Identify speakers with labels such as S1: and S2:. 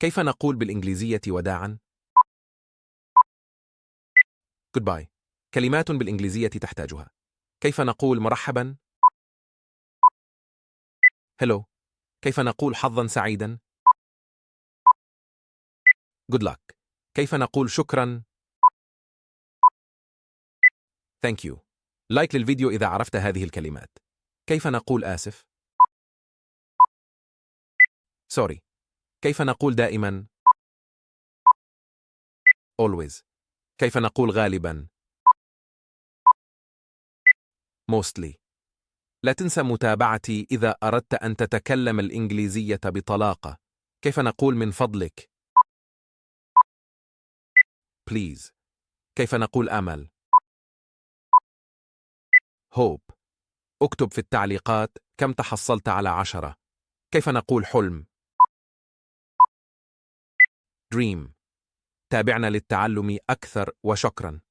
S1: كيف نقول بالإنجليزية وداعاً؟ Goodbye. كلمات بالإنجليزية تحتاجها. كيف نقول مرحباً؟ Hello. كيف نقول حظاً سعيداً؟ Good luck. كيف نقول شكراً؟ Thank you. لايك للفيديو إذا عرفت هذه الكلمات. كيف نقول آسف؟ Sorry. كيف نقول دائماً؟ Always. كيف نقول غالباً؟ Mostly. لا تنسى متابعتي إذا أردت أن تتكلم الإنجليزية بطلاقة. كيف نقول من فضلك؟ Please. كيف نقول أمل؟ Hope. اكتب في التعليقات كم تحصلت على 10. كيف نقول حلم؟ Dream. تابعنا للتعلم أكثر وشكراً.